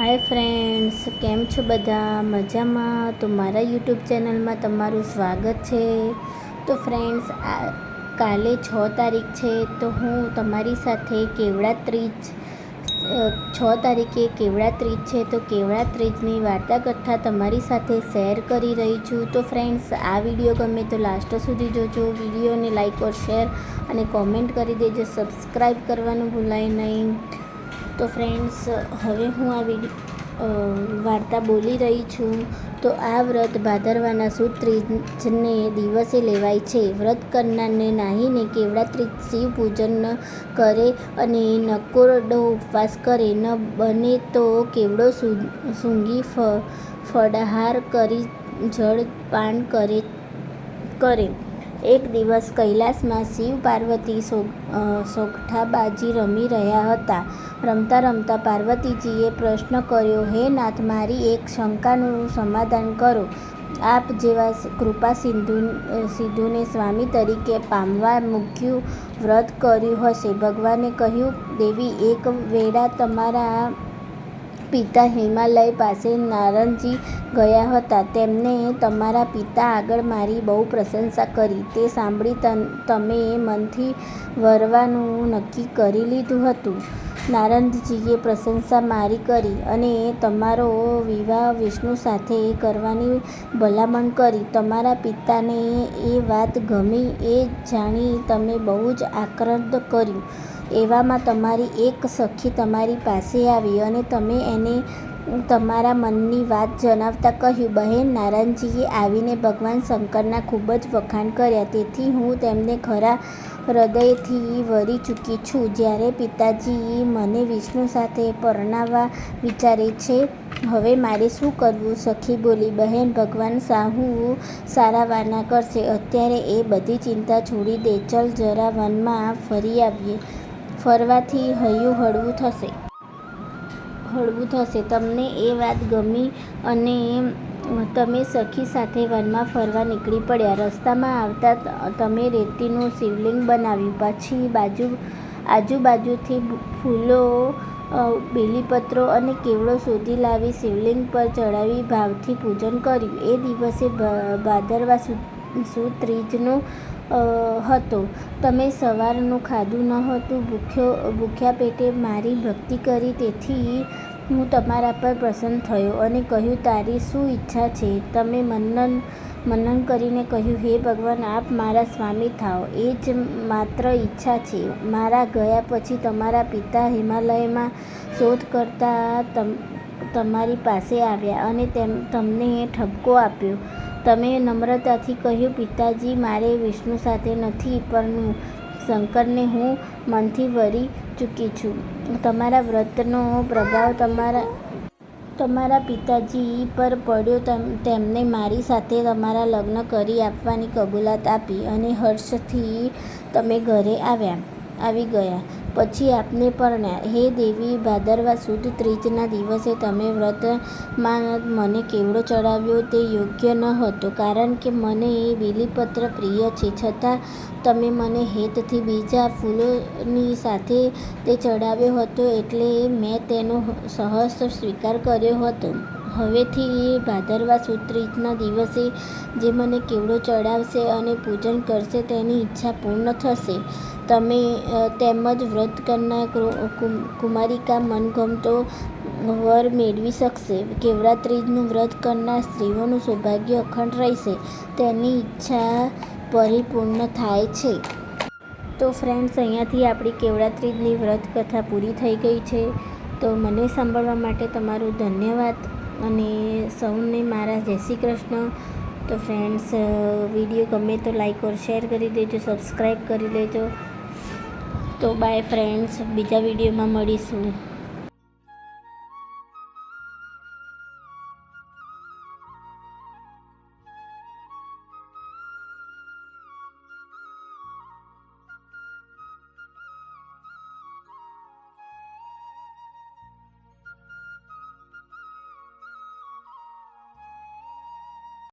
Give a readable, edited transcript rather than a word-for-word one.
Hi friends, केम छो बधा मजामां। तो मारा यूट्यूब चैनल में तमारुं स्वागत है। तो फ्रेंड्स, काले 6 तारीख है तो हूँ तमारी साथे केवड़ा त्रीज 6 तारीखे केवड़ा त्रीज है तो केवड़ा त्रीजनी वार्ता कथा तमारी साथे शेर करी रही छूँ। तो फ्रेंड्स, आ विडियो गमे तो लास्ट सुधी जोजो। विडियो ने लाइक और शेर अने कॉमेंट करी देजो। सब्सक्राइब करवानुं भूलाय नहीं। तो फ्रेंड्स, हवे हूँ आ वार्ता बोली रही छूँ। तो आ व्रत भादरवाना सुद त्रीजने दिवसे लेवाय छे। व्रत करनारने नाहीने केवड़ा त्रीज शिव पूजन करे अने नकोरडो उपवास करे। न बने तो केवड़ो सूंघी फळहार करी जल पान करे। एक दिवस कैलासमां शिव पार्वती सोगठाबाजी रमी रह्या हता। रमता रमता पार्वतीजीए प्रश्न कर्यो, हे नाथ, मारी एक शंकानुं समाधान करो। आप जेवा कृपा सिंधुने स्वामी तरीके पामवा मूक्युं व्रत कर्युं हशे। भगवाने कह्युं, देवी, एक वेळा तमारा पिता हिमालय पासे नारदजी गया हता। तेमणे तमारा पिता आगळ मारी बहु प्रशंसा करी। ते सांभળી तमे मनथी वरवानुं नक्की करी लीधुं हतुं। नारदजीए प्रशंसा मारी करी અને તમારો વિવાહ વિષ્ણુ સાથે કરવાની ભલામણ કરી। તમારા પિતાને એ વાત ગમી। એ જાણી તમે બહુ જ આક્રંદ કર્યું। એવામાં તમારી એક સખી તમારી પાસે આવી અને તમે એને તમારા મનની વાત જણાવતા કહ્યું, બહેન, નારદજીએ આવીને ભગવાન શંકરના ખૂબ જ વખાણ કર્યા, તેથી હું તેમને ખરા હૃદયથી વરી ચૂકી છું। જ્યારે પિતાજી મને વિષ્ણુ સાથે પરણાવવા વિચારે છે, હવે મારે શું કરવું? સખી બોલી, બહેન, ભગવાન સાહુ સારા વાના કરશે। અત્યારે એ બધી ચિંતા છોડી દે। ચલ, જરા વનમાં ફરી આવીએ। ફરવાથી હૈયું હળવું થશે। તમને એ વાત ગમી અને તમે સખી સાથે વનમાં ફરવા નીકળી પડ્યા। રસ્તામાં આવતા તમે રેતીનું શિવલિંગ બનાવ્યું। પછી આજુબાજુથી ફૂલો, બેલીપત્રો અને કેવડો શોધી લાવી શિવલિંગ પર ચડાવી ભાવથી પૂજન કર્યું। એ દિવસે ભાદરવા સુદ ત્રીજનો હતો। તમે સવારનું ખાધું ન હતું। ભૂખ્યા પેટે મારી ભક્તિ કરી, તેથી હું તમારા પર પ્રસન્ન થયો અને કહ્યું, તારી શું ઈચ્છા છે? તમે મનન કરીને કહ્યું, હે ભગવાન, આપ મારા સ્વામી થાઓ, એ જ માત્ર ઈચ્છા છે। મારા ગયા પછી તમારા પિતા હિમાલયમાં શોધ કરતા તમારી પાસે આવ્યા અને તમને ઠપકો આપ્યો। તમે નમ્રતાથી કહ્યું, પિતાજી, મારે વિષ્ણુ સાથે નથી પરનું શંકરને હું મનથી વરી ચૂકી છું। તમારા વ્રતનો પ્રભાવ તમારા પિતાજી પર પડ્યો। તેમને મારી સાથે તમારા લગ્ન કરી આપવાની કબૂલાત આપી અને હર્ષથી તમે ઘરે આવી ગયા। પછી આપને પરણ્યા। હે દેવી, ભાદરવા સુદ ત્રીજના દિવસે તમે વ્રતમાં મને કેવડો ચડાવ્યો તે યોગ્ય ન હતો, કારણ કે મને બીલીપત્ર પ્રિય છે। છતાં તમે મને હેતથી બીજા ફૂલોની સાથે તે ચડાવ્યો હતો, એટલે મેં તેનો સહર્ષ સ્વીકાર કર્યો હતો। હવેથી ભાદરવા સુદ ત્રીજના દિવસે જે મને કેવડો ચડાવશે અને પૂજન કરશે તેની ઈચ્છા પૂર્ણ થશે। તેમજ વ્રત કરનાર કુમારિકા મનગમતો વર મેળવી શકશે। કેવડા ત્રીજનું વ્રત કરનાર સ્ત્રીઓનું સૌભાગ્ય અખંડ રહેશે, તેની ઈચ્છા પરિપૂર્ણ થાય છે। તો ફ્રેન્ડ્સ, અહીંયાથી આપણી કેવડા ત્રીજની વ્રત કથા પૂરી થઈ ગઈ છે। તો મને સાંભળવા માટે તમારો ધન્યવાદ અને સૌને મારા જય શ્રી કૃષ્ણ। તો ફ્રેન્ડ્સ, વિડીયો ગમે તો લાઈક ઓર શેર કરી દેજો, સબસ્ક્રાઈબ કરી લેજો। તો બાય ફ્રેન્ડ્સ, બીજા વિડીયોમાં મળીશું।